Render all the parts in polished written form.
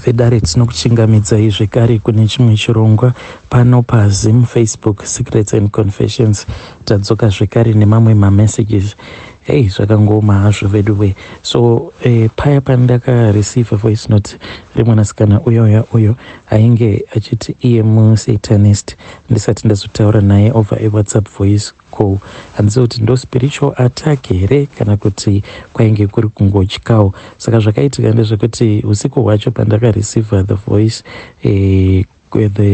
vedare tinokuchingamidzai zvekare kune chimwe chirongwa pano paZim Facebook Secrets and Confessions. Tadzoka zvekare nemamwe mamessages. Hey, zvakangoma hazvo veduwe. So paya pandakareceive voice note remwanasikana uyo ainge achiti iye musatanist ndisati ndazotaura naye over a WhatsApp voice call. Handizivi kuti ndo spiritual attack here kana kuti kwainge kuri kungotyawo. Saka zvakaitika ndezvekuti usiku hwacho pandakareceive the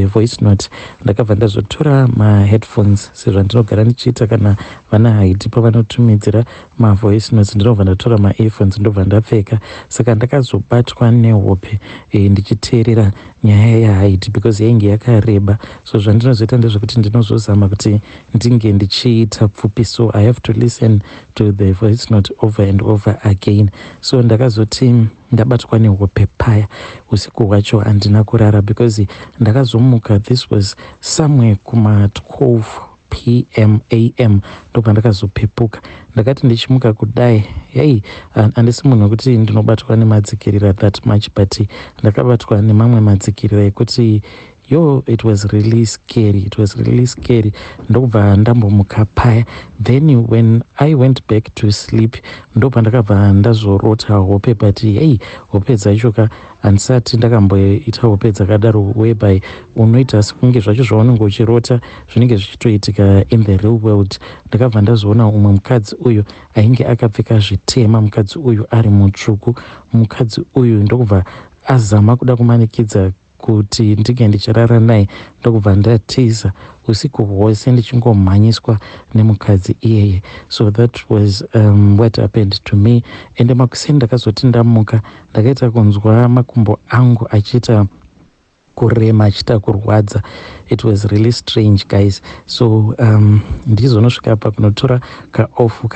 voice note ndakabva ndazotora maheadphones sezvandinogara ndichiita kana vana haiti pavanotumidzira mavoice notes ndinobva ndatora maearphones ndobva ndapfeka. Saka ndakazobatwa nehope ndichiteerera nyaya yahaiti because yainge yakareba. So zvandinozoita ndezvekuti ndinozozama kuti ndinge ndichiita pfupi, so I have to listen to the voice note over and over again. So ndakazoti ndabatwa nehope paya usiku hwacho handina kurara because ndakazomuka, this was somewhere kuma 12 PM AM ndobva ndakazopepuka. Ndakati ndichimuka kudai, handisi munhu wekuti ndinobatwa nemadzikirira that much, but ndakabatwa nemamwe madzikirira ekuti it was really scary. Ndobva ndambomuka paya. Then when I went back to sleep ndobva ndakabva ndazorota hope, but hope dzacho handisati ndakamboita hope dzakadaro whereby unoita sekunge zvacho zvaunenge uchirota zvinenge zvichitoitika in the real world. Ndakabva ndazoona umwe mukadzi uyu ainge akapfeka zvitema, mukadzi uyu ari mutsvuku. Mukadzi uyu ndokubva azama kuda kumanikidza kuti ndinge ndicharara naye, ndokubva ndatiza usiku hwose ndichingomhanyiswa nemukadzi iyeye. So that was what happened to me. Ende makuseni ndakazoti ndamuka ndakaita kunzwa makumbo angu achiita kurema, achiita kurwadza. It was really strange guys. So ndizonosvika pa kunotora kaofu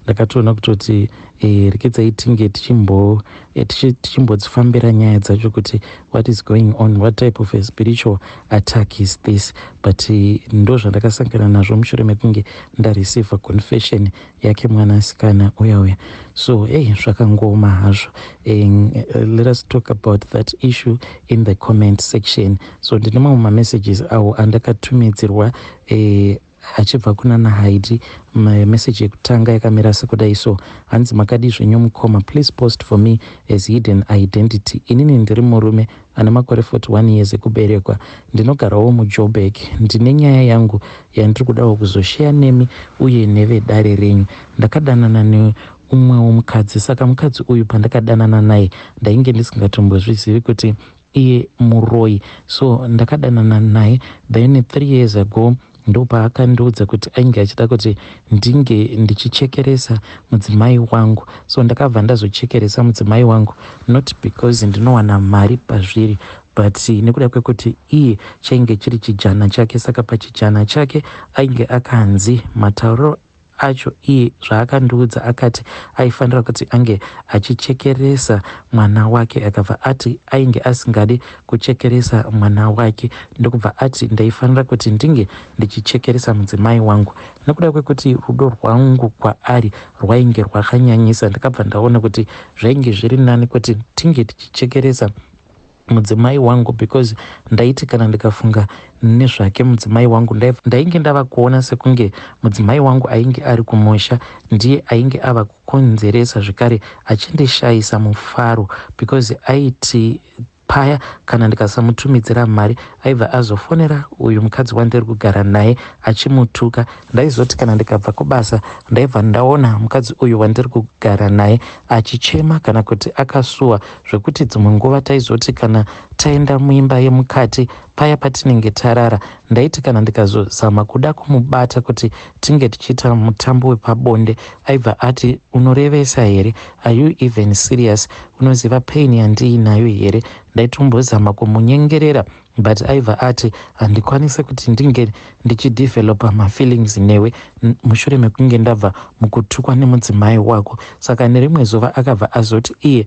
ndakatoona kutoti rekedzai tinge tichimbodzifambira nyaya dzacho kuti what is going on, what type of a spiritual attack is this. But ndo zvandakasangana nazvo mushure mekunge ndareceive confession yake mwanasikana uya. So zvakangoma hazvo. Let us talk about that issue in the comment section. So ndine mamwe mamessages awo andakatumidzirwa achibva kuna Nahaiti. Message yekutanga yakamira sekudai, so hanzi makadi zvenyu mukoma, please post for me as hidden identity. Inini ndiri murume ana makore 41 years ekuberekwa, ndinogarawo muJoburg. Ndine nyaya yangu yandiri kudawo kuzoshare nemi uye nevedare renyu. Ndakadanana neumwewo mukadzi, saka mukadzi uyu pandakadanana naye ndainge ndisingatombozvizivi kuti iye muroyi. So ndakadanana naye, then 3 years ago ndopa akandiudza kuti ainge achida kuti ndinge ndichichekeresa mudzimai wangu. So ndakabva ndazochekeresa mudzimai wangu, not because ndinowana mari pazviri, but nekuda kwekuti iye chainge chiri chijana chake. Saka pachijana chake ainge akanzi matauro acho iye zvaakandiudza akati aifanira kuti ange achichekeresa mwana wake, akabva ati ainge asingadi kuchekeresa mwana wake, ndokubva ati ndaifanira kuti ndinge ndichichekeresa mudzimai wangu. Nekuda kwekuti rudo rwangu kwaari rwainge rwakanyanyisa, ndakabva ndaona kuti zvainge zviri nani kuti tinge tichichekeresa mudzimai wangu, because ndaiti kana ndikafunga nezvake mudzimai wangu ndainge ndava kuona sekunge mudzimai wangu ainge ari kumusha ndiye ainge ava kukonzeresa zvekare achindishayisa mufaro, because aiti paya kana ndikasamutumidzira mari aibva azofonera uyu mukadzi wandiri kugara naye achimutuka. Ndaizoti kana ndikabva kubasa ndaibva ndaona mukadzi uyu wandiri kugara naye achichema kana kuti akasuwa, zvekuti dzimwe nguva taizoti kana taenda muimba yemukati paya patinenge tarara, ndaiti kana ndikazozama kuda kumubata kuti tinge tichiita mutambo wepabonde aibva ati unorevesa here, are you even serious, unoziva pain yandiinayo here. Ndaitombozama kumunyengerera but aibva ati handikwanise kuti ndinge ndichidevelopa mafeelings newe mushure mekunge ndabva mukutukwa nemudzimai wako. Saka nerimwe zuva akabva azoti iye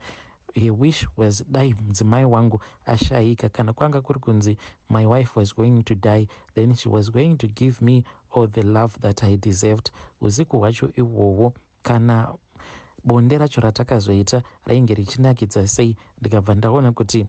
he wish was dai mudzimai wangu ashayika, kana kwanga kuri kunzi my wife was going to die, then she was going to give me all the love that I deserved. Usiku hwacho ihwohwo kana bonde racho ratakazoita rainge richinakidza sei, ndikabva ndaona kuti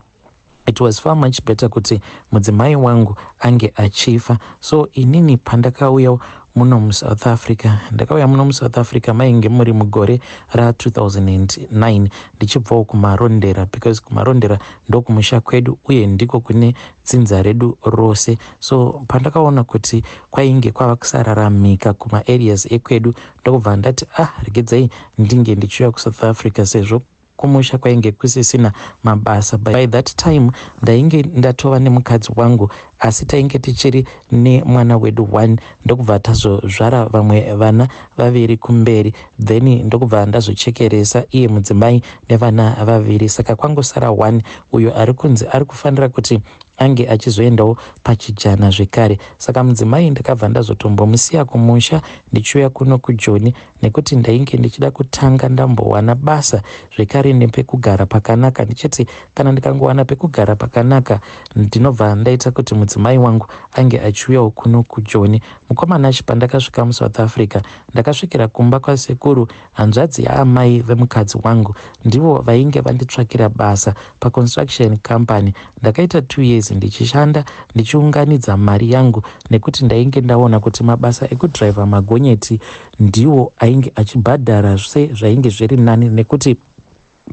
it was far much better kuti mudzimai wangu ange achifa. So inini pandakauya muno muSouth Africa, ndakauya muno muSouth Africa mainge muri mugore ra2009 ndichibvawo kumarondera, because kumarondera ndokumusha kwedu uye ndiko kune dzinza redu rose. So pandakaona kuti kwainge kwava kusararamika kuma-areas ekwedu, ndokubva ndati regedzai ndinge ndichiuya kuSouth Africa sezvo kumusha kwainge kusisina mabasa. By that time ndainge ndatova nemukadzi wangu, asi tainge tichiri nemwana wedu 1, ndokubva tazozvara vamwe vana vaviri kumberi, then ndokubva ndazochekeresa iye mudzimai nevana vaviri. Saka kwangosara 1 uyo ari kunzi ari kufanira kuti ange achizoendawo pachijana zvekare. Saka mudzimai ndakabva ndazotombomusiya kumusha ndichiuya kuno kuJoni, nekuti ndainge ndichida kutanga ndambowana basa zvekare nepekugara pakanaka. Ndichiti kana ndikangowana pekugara pakanaka ndinobva ndaita kuti mudzimai wangu ange achiuyawo kuno kuJoni. Mukomana acho pandakasvika muSouth Africa ndakasvikira kumba kwasekuru, hanzvadzi yaamai vemukadzi wangu, ndivo vainge vanditsvakira basa paconstruction company. Ndakaita 2 years ndichishanda ndichiunganidza mari yangu, nekuti ndainge ndaona kuti mabasa ekudhiraivha magonyeti ndiwo ainge achibhadhara zvainge zviri nani, nekuti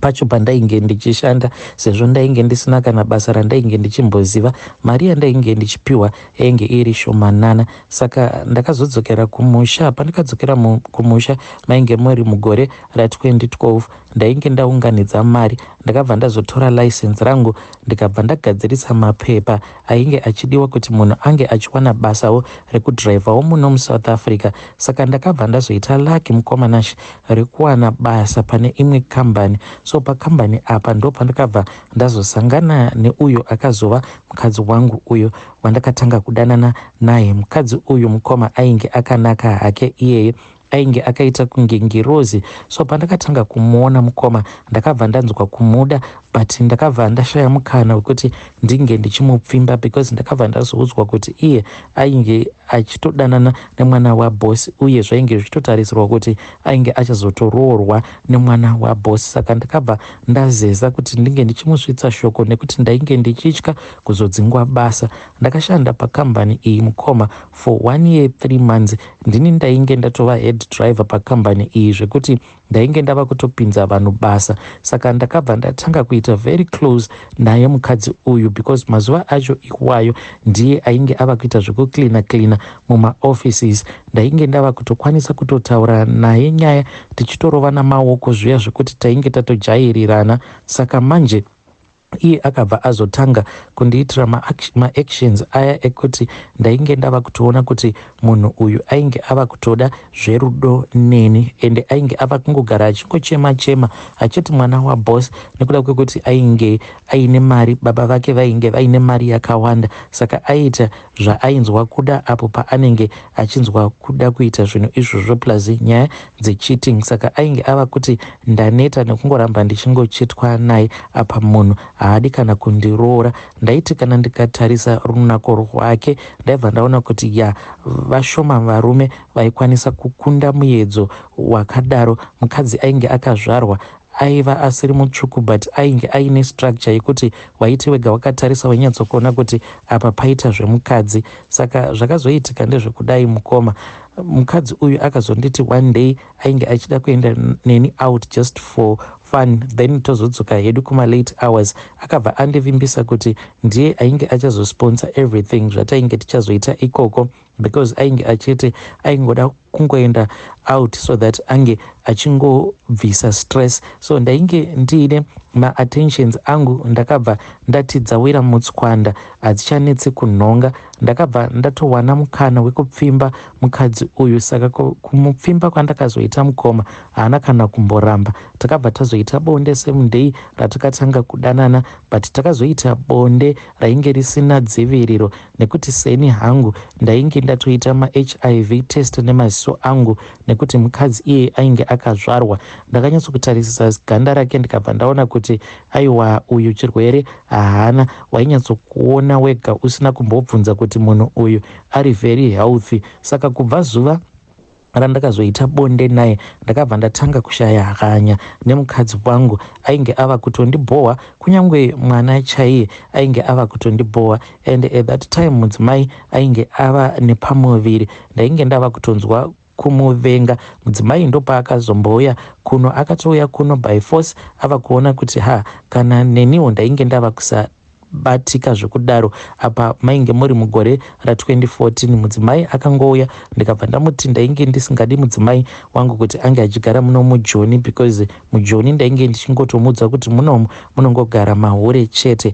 pacho pandainge ndichishanda, sezvo ndainge ndisina kana basa randainge ndichimboziva, mari yandainge ndichipiwa yainge iri shomanana. Saka ndakazodzokera kumusha. Pandakadzokera kumusha mainge muri mugore ra2012 ndainge ndaunganidza mari, ndakabva ndazotora license rangu ndikabva ndagadzirisa mapepa ainge achidiwa kuti munhu ange achiwana basawo rekudhiraivhawo muno muSouth Africa. Saka ndakabva ndazoita lucky mukomanashi rekuwana basa pane imwe kambani. So pakambani apa ndo pandakabva ndazosangana neuyo akazova mukadzi wangu uyo wandakatanga kudanana naye. Mukadzi uyu mukoma ainge akanaka hake iyeye, ainge akaita kunge ngirozi. So pandakatanga kumuona mukoma ndakabva ndanzwa kumuda, but ndakabva ndashaya mukana wekuti ndinge ndichimupfimba, because ndakabva ndazoudzwa kuti iye ainge achitodanana nemwana wabosi, uye zvainge zvichitotarisirwa kuti ainge achazotoroorwa nemwana wabosi. Saka ndakabva ndazeza kuti ndinge ndichimusvitsa shoko, nekuti ndainge ndichitya kuzodzingwa basa. Ndakashanda pakambani iyi mukoma for 1 year 3 months. Ndini ndainge ndatova head driver pakambani iyi, zvekuti ndainge ndava kutopinza vanhu basa. Saka ndakabva ndatanga kuita very close naye mukadzi uyu, because mazuva acho iwayo ndiye ainge ava kuita zvekuklina muma-offices. Ndainge ndava kutokwanisa kutotaura naye nyaya tichitorovana maoko zviya zvekuti tainge tatojairirana. Saka manje iye akabva azotanga kundiitira ma-actions aya ekuti ndainge ndava kutoona kuti munhu uyu ainge ava kutoda zverudo neni, ende ainge ava kungogara achingochema achiti mwana wabosi, nekuda kwekuti ainge aine mari, baba vake vainge vaine mari yakawanda. Saka aita zvaainzwa kuda apo paanenge achinzwa kuda kuita zvinhu izvozvo, plus nyaya dzecheating. Saka ainge ava kuti ndaneta nekungoramba ndichingochitwa naye apa munhu haadi kana kundiroora. Ndaiti kana ndikatarisa runako rwake ndaibva ndaona kuti vashoma varume vaikwanisa kukunda muedzo wakadaro. Mukadzi ainge akazvarwa aiva asiri mutsvuku, but ainge aine structure yekuti waiti wega wakatarisa wainyatsokuona kuti apa paita zvemukadzi. Saka zvakazoitika ndezvekudai mukoma. Mukadzi uyu akazonditi one day ainge achida kuenda neni out just for fun, then tozodzoka hedu kuma-late hours. Akabva andivimbisa kuti ndiye ainge achazosponsor everything zvatainge tichazoita ikoko, because ainge achiti aingoda kungoenda out so that ange achingobvisa stress. So ndainge ndiine ma-attentions angu ndakabva ndati dzawira mutswanda hadzichanetsi kunhonga. Ndakabva ndatowana mukana wekupfimba mukadzi uyu. Saka kumupfimba kwandakazoita mukoma haana kana kumboramba. Takabva tazoita bonde semudei ratakatanga kudanana, but takazoita bonde rainge risina dziviriro, nekuti seni hangu ndainge ndatoita ma-HIV test nemaziso angu, nekuti mukadzi iye ainge akazvarwa. Ndakanyatsokutarisa ganda rake ndikabva ndaona kuti aiwa uyu chirwere haana. Wainyatsokuona wega usina kumbobvunza kuti munhu uyu ari very healthy. Saka kubva zuva randakazoita bonde naye ndakabva ndatanga kushaya hanya nemukadzi wangu ainge ava kutondibhowa, kunyangwe mwana chaiye ainge ava kutondibhowa. And at that time mudzimai ainge ava nepamuviri, ndainge ndava kutonzwa kumuvenga. Mudzimai ndopaakazombouya kuno, akatouya kuno by force, ava kuona kuti kana neniwo ndainge ndava kusabatika zvekudaro. Apa mainge muri mugore ra2014 mudzimai akangouya, ndikabva ndamuti ndainge ndisingadi mudzimai wangu kuti ange achigara muno mujoni, because mujoni ndainge ndichingotomudza kuti munomu munongogara mahure chete,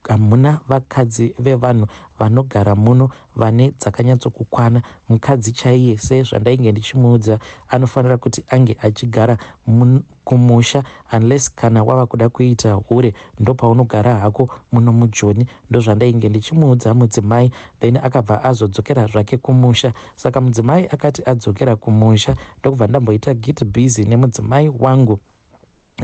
hamuna vakadzi vevanhu vanogara muno vane dzakanyatsokukwana. Mukadzi chaiye sezvandainge ndichimuudza anofanira kuti ange achigara kumusha, unless kana wava kuda kuita hure ndopaunogara hako muno mujoni. Ndozvandainge ndichimuudza mudzimai, then akabva azodzokera zvake kumusha. Saka mudzimai akati adzokera kumusha, ndokubva ndamboita get busy nemudzimai wangu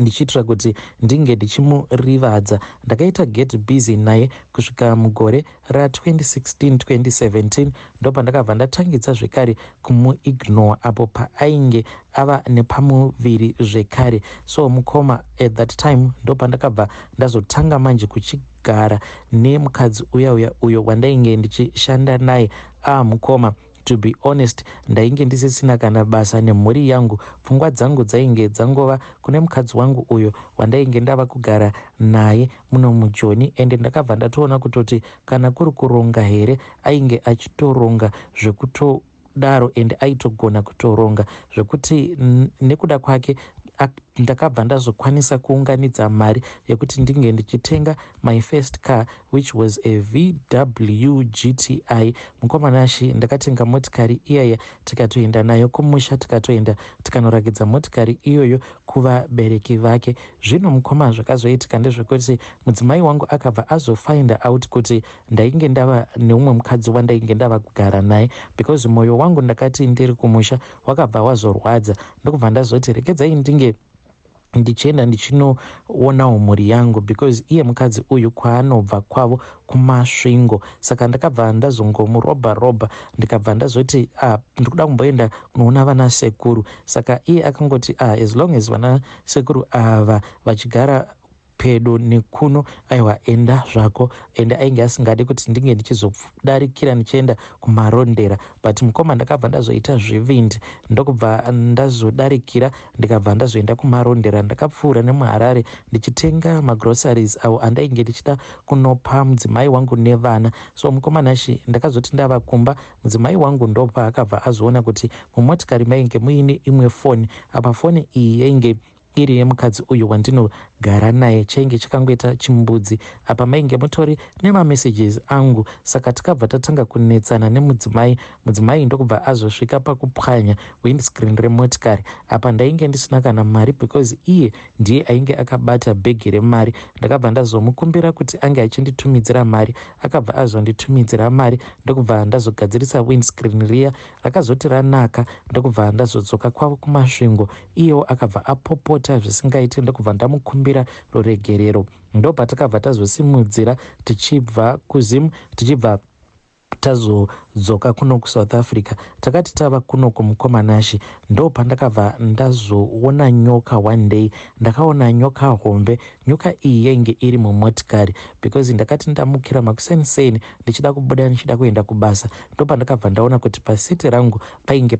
ndichiitira kuti ndinge ndichimurivadza. Ndakaita get busy naye kusvika mugore ra2016-2017 ndopa ndakabva ndatangidza zvekare kumuignore apo paainge ava nepamuviri zvekare. So mukoma at that time ndopa ndakabva ndazotanga manje kuchigara nemukadzi uyo wandainge ndichishanda naye. Mukoma, to be honest, ndainge ndisisina kana basa nemhuri yangu. Pfungwa dzangu dzainge dzangova kune mukadzi wangu uyo wandainge ndava kugara naye muno mujoni. Ende ndakabva ndatoona kutoti kana kuri kuronga here ainge achitoronga zvekutodaro, ende aitogona kutoronga zvekuti nekuda kwake ndakabva ndazokwanisa kuunganidza mari yekuti ndinge ndichitenga my first car, which was a VW GTI. Mukomanashi ndakatenga motikari iyaya, tikatoenda nayo kumusha, tikatoenda tikanorakidza motikari iyoyo kuvabereki vake. Zvino mukoma zvakazoitika ndezvekuti mudzimai wangu akabva azofind out kuti ndainge ndava neumwe mukadzi wandainge ndava kugara naye, because mwoyo wangu ndakati ndiri kumusha wakabva wazorwadza. Ndokubva ndazoti rekedzai ndinge ndichienda ndichinowonawo mhuri yangu, because iye mukadzi uyu kwaanobva kwavo kumasvingo. Saka ndakabva ndazongomurobha ndikabva ndazoti ndikuda kumboenda kunoona vana sekuru. Saka iye akangoti as long as vana sekuru ava vachigara pedo nekuno, aiwa enda zvako. Ende ainge asingadi kuti ndinge ndichizodarikira ndichienda kumarondera, but mukoma ndakabva ndazoita zvivindi, ndokubva ndazodarikira ndikabva ndazoenda kumarondera. Ndakapfuura nemuHarare ndichitenga magroceries awo andainge ndichida kunopa mudzimai wangu nevana. So mukomanashi ndakazoti ndava kumba, mudzimai wangu ndopa akabva azoona kuti mumotikari mainge muine imwe foni. Apa foni iyi yainge iri yemukadzi uyu wandinogara naye, chainge chakangoita chimbudzi. Apa mainge mutori nemamessages angu. Saka tikabva tatanga kunetsana nemudzimai. Mudzimai ndokubva azosvika pakupwanya windscreen remotikari. Apa ndainge ndisina kana mari, because iye ndiye ainge akabata bhegi remari. Ndakabva ndazomukumbira kuti ange achinditumidzira mari, akabva azonditumidzira mari. Ndokubva ndazogadzirisa windscreen riya rakazoti ranaka. Ndokubva ndazodzoka kwavo kumasvingo, iyewo akabva apopota zvisingaiti. Ndokubva ndamukumbira ruregerero. Ndobva takabva tazosimudzira tichibva kuZim, tichibva tazodzoka kuno kuSouth Africa. Takati tava kuno kumukomanashi ndopa ndakabva ndazoona nyoka one day. Ndakaona nyoka hombe. Nyoka iyi yainge iri mumotikari, because ndakati ndamukira makuseniseni ndichida kubuda ndichida kuenda kubasa. Ndopa ndakabva ndaona kuti pasiti rangu painge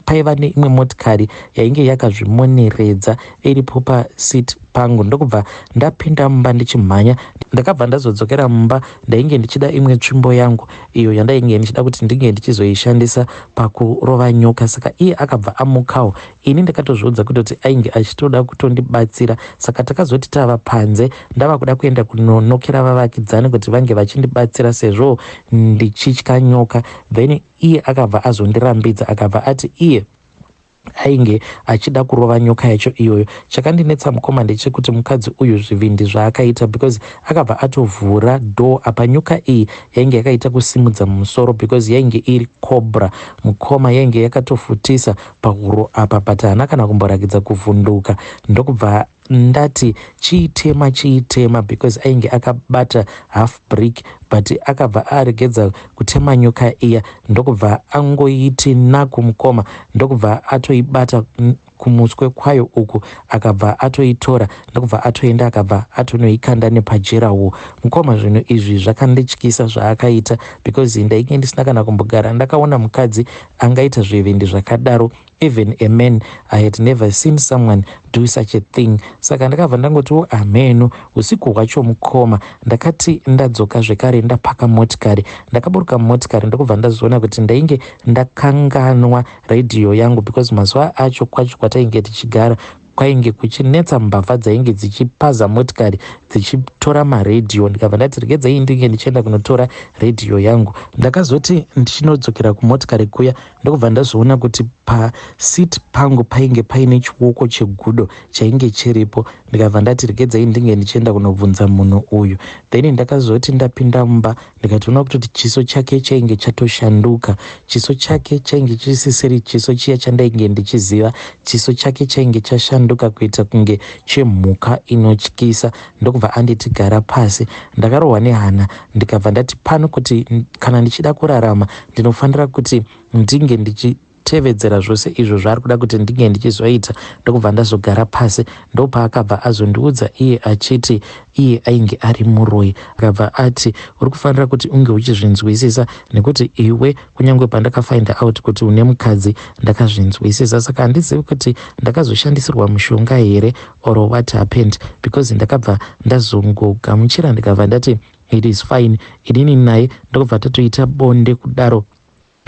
paiva neimwe motikari yainge yakazvimoneredza iripo pasiti pangu. Ndokubva ndapinda mumba ndichimhanya. Ndakabva ndazodzokera mumba, ndainge ndichida imwe tsvimbo yangu iyo yandainge ndichida kuti ndinge ndichizoishandisa pakurova nyoka. Saka iye akabva amukawo. Ini ndakatozviudza kuti ainge achitoda kutondibatsira. Saka takazoti tava panze, ndava kuda kuenda kunonokera vavakidzani kuti vange vachindibatsira sezvo ndichitya nyoka. Then iye akabva azondirambidza, akabva ati iye ainge achida kurova nyoka yacho iyoyo. Chakandinetsa mukoma ndechekuti mukadzi uyu zvivindi zvaakaita, because akabva atovhura door. Apa nyoka iyi yainge yakaita kusimudza mumusoro, because yainge iri cobra. Mukoma yainge yakatofutisa pahuro apa, but haana kana kumborakidza kuvhunduka. Ndokubva ndati chiitema because ainge akabata half brick, but akabva aregedza kutema nyoka iya ndokubva angoiti nakumukoma ndokubva atoibata kumuswe kwayo uku akabva atoitora ndokubva atoenda akabva atonoikanda nepajerawo. Mukoma zvinhu izvi zvakandityisa zvaakaita because ndainge ndisina kana kumbogara ndakaona mukadzi angaita zvivindi zvakadaro. Even a man, I had never seen someone do such a thing. Saka ndakabva ndangotiwo ameno. Usiku hwacho mukoma ndakati ndadzoka zvekare ndapaka motikari, ndakaburuka motikari ndokubva ndazoona kuti ndainge ndakanganwa radio yangu because mazuva acho kwacho kwatainge tichigara kwainge kuchinetsa mbavha dzainge dzichipaza motikari dzichitora maredhiyo. Ndikabva ndati regedzai ndinge ndichienda kunotora redhiyo yangu. Ndakazoti ndichinodzokera kumotikari kuya ndokubva ndazoona kuti pasiti pangu painge paine chiwoko chegudo chainge chiripo. Ndikabva ndati regedzai ndinge ndichienda kunobvunza munhu uyu. Then ndakazoti ndapinda mumba ndikatoona kuti chiso chake chainge chatoshanduka. Chiso chake chainge chisisiri chiso chiya chandainge ndichiziva. Chiso chake chainge chashanduka kuita kunge chemhuka inotyisa. Ndokubva anditi gara pasi. Ndakarohwa nehana ndikabva ndati pano kuti kana ndichida kurarama ndinofanira kuti ndinge ndichitevedzera zvose izvo zvaari kuda kuti ndinge ndichizoita. Ndokubva ndazogara pasi. Ndopaakabva azondiudza iye achiti iye ainge ari muroyi. Akabva ati uri kufanira kuti unge uchizvinzwisisa nekuti iwe kunyange pandakafind out kuti une mukadzi ndakazvinzwisisa. Saka handizivi kuti ndakazoshandisirwa mushonga here or what happened because ndakabva ndazongogamuchira ndikabva ndati it is fine. Inini naye ndokubva tatoita bonde kudaro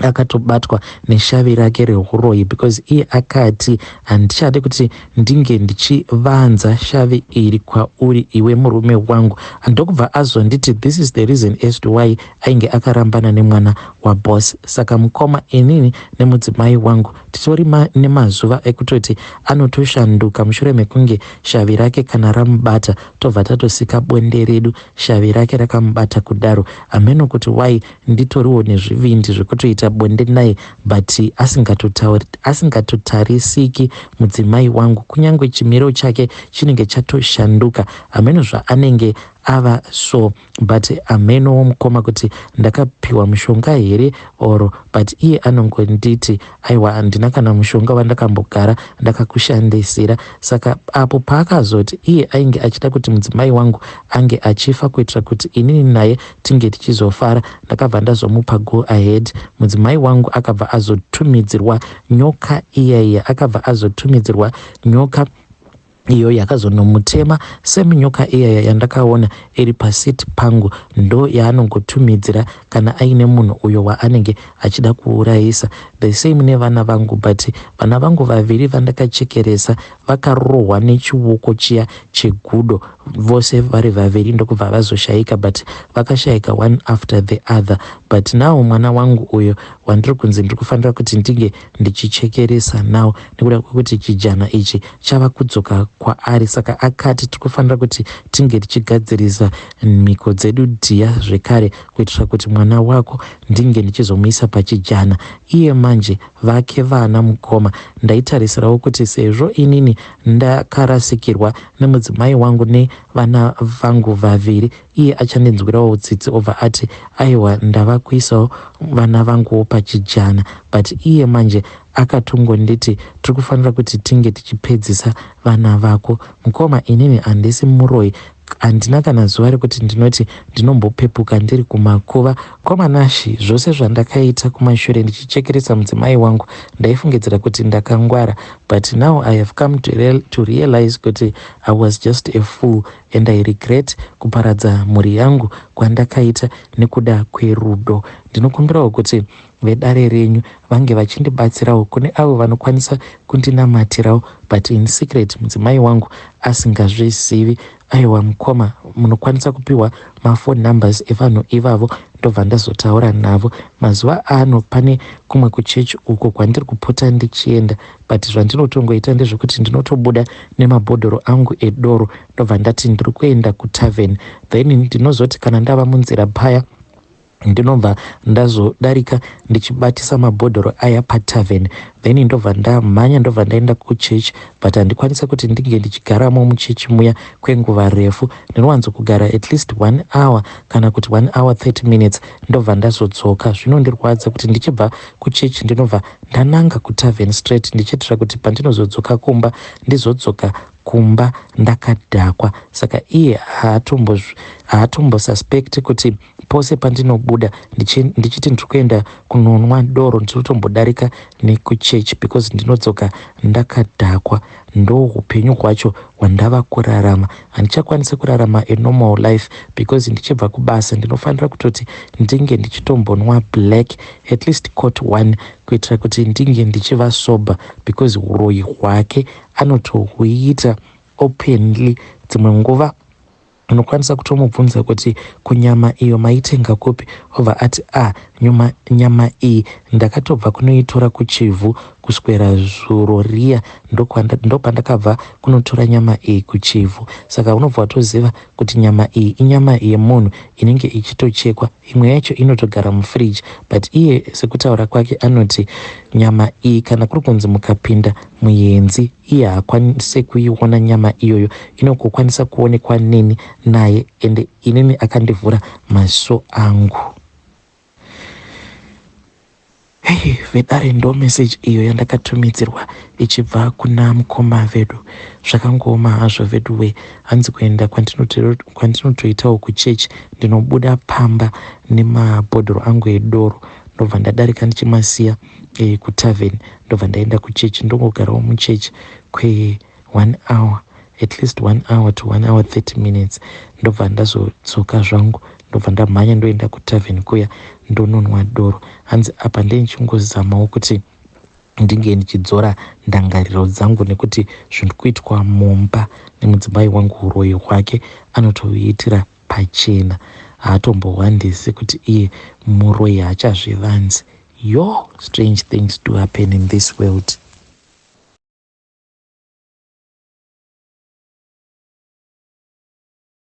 akatobatwa neshavi rake rehuroyi because iye akati handichade kuti ndinge ndichivanza shavi iri kwauri iwe murume wangu. Ndokubva azonditi this is the reason as to why ainge akarambana nemwana waboss. Saka mukoma inini nemudzimai wangu titori nemazuva ekutoti anotoshanduka mushure mekunge shavi rake kana ramubata tobva tatosika bonde redu shavi rake rakamubata kudaro. Ameno kuti why nditoriwo nezvivindi zvekutoita bonde naye but asingatotarisiki mudzimai wangu kunyange chimiro chake chinenge chatoshanduka. Ameno zvaanenge ava so but ameno womukoma kuti ndakapiwa mushonga here oro but iye anongonditi aiwa handina kana mushonga wandakambogara ndakakushandisira. Saka apo paakazoti iye ainge achida kuti mudzimai wangu ange achifa kuitira kuti inini naye tinge tichizofara, ndakabva ndazomupa go ahead. Mudzimai wangu akabva azotumidzirwa nyoka iyaiya, akabva azotumidzirwa nyoka iyo yakazonomutema seminyoka iyaya yandakaona iri pasiti pangu. Ndo yaanongotumidzira kana aine munhu uyo waanenge achida kuurayisa. The same nevana vangu but vana vangu vaviri vandakachekeresa vakarohwa nechiwoko chiya chegudo vose vari vaviri ndokubva vazoshayika but vakashayika one after the other. But now mwana wangu uyo wandiri kunzi ndiri kufanira kuti ndinge ndichichekeresa nawo nekuda kwekuti chijana ichi chava kudzoka kwaari. Saka akati tiri kufanira kuti tinge tichigadzirisa mhiko dzedu dhiya zvekare kuitira kuti mwana wako ndinge ndichizomuisa pachijana. Iye manje vake vana mukoma ndaitarisirawo kuti sezvo inini ndakarasikirwa nemudzimai wangu nevana vangu vaviri iye achandinzwirawo tsitsi obva ati aiwa ndava kuisawo vana vanguwo pachijana. But iye manje akatongonditi tiri kufanira kuti tinge tichipedzisa vana vako. Mukoma inini handisi muroyi, handina kana zuva rekuti ndinoti ndinombopepuka ndiri kumakuva. Komanashi zvose zvandakaita kumashure ndichichekeresa mudzimai wangu ndaifungidzira kuti ndakangwara but now I have come to realize kuti I was just a fool and I regret kuparadza mhuri yangu kwandakaita nekuda kwerudo. Ndinokumbirawo kuti vedare renyu vange vachindibatsirawo kune avo vanokwanisa kundinamatirawo but in secret mudzimai wangu asingazvizivi. Aiwa mukoma munokwanisa kupiwa mafoni numbers evanhu ivavo ndobva ndazotaura navo. Mazuva ano pane kumwe kuchechi uko kwandiri kupota ndichienda but zvandinotongoita ndezvekuti ndinotobuda nemabhodhoro angu edoro ndobva ndati ndiri kuenda kutavern then ndinozoti kana ndava munzira paya ndinobva ndazodarika ndichibatisa mabhodhoro aya patavern, then ndobva ndamhanya ndobva ndaenda kuchechi, but handikwanisa kuti ndinge ndichigaramo muchechi muya kwenguva refu. Ndinowanzo kugara at least 1 hour kana kuti 1 hour 30 minutes ndobva ndazodzoka. Zvinondirwadza kuti ndichibva kuchechi ndinobva ndananga kutavern straight ndichiitira kuti pandinozodzoka kumba ndizodzoka kumba ndakadhakwa. Saka iye haatombosuspect kuti pose pandinobuda ndichiti ndiri kuenda kunonwa doro ndinotombodarika nekuchechi because ndinodzoka ndakadhakwa. Ndo upenyu hwacho hwandava kurarama. Handichakwanisa kurarama a normal life because ndichibva kubasa ndinofanira kutoti ndinge ndichitombonwa black at least court 1 kuitira kuti ndinge ndichiva sober because uroyi hwake anotohuita openly. Dzimwe nguva unokwanisa kutomubvunza kuti kunyama iyo maitenga kupi, obva ati nyama iyi ndakatobva kunoitora kuchivhu kuswera zuro riya ndopandakabva kunotora nyama iyi kuchivhu. Saka unobva watoziva kuti nyama iyi inyama yemunhu inenge ichitochekwa, imwe yacho inotogara mufriji. But iye sekutaura kwake anoti nyama iyi kana kuri kunzi mukapinda muyenzi iye haakwanise kuiona nyama iyoyo, inokukwanisa kuonekwa nini naye, ende inini akandivhura maso angu. Hey, vedare ndo message iyo yandakatumidzirwa ichibva kuna mukoma vedu. Zvakangoma hazvo vedu we, hanzi kuenda kwandinotoitawo kuchechi ndinobuda pamba nemabhodhoro angu edoro ndobva ndadarika ndichimasiya kutavern ndobva ndaenda kuchechi ndongogarawo muchechi kwe 1 hour at least 1 hour to 1 hour 30 minutes ndobva ndazodzoka zvangu ndobva ndamhanya ndoenda kutavern kuya ndononwa doro. Hanzi apa ndenichingozamawo kuti ndinge ndichidzora ndangariro dzangu nekuti zviri kuitwa mumba nemudzimai wangu uroyi hwake anotoitira pachena, haatombohwandisi kuti iye muroyi haachazvivanzi. Strange things do happen in this world.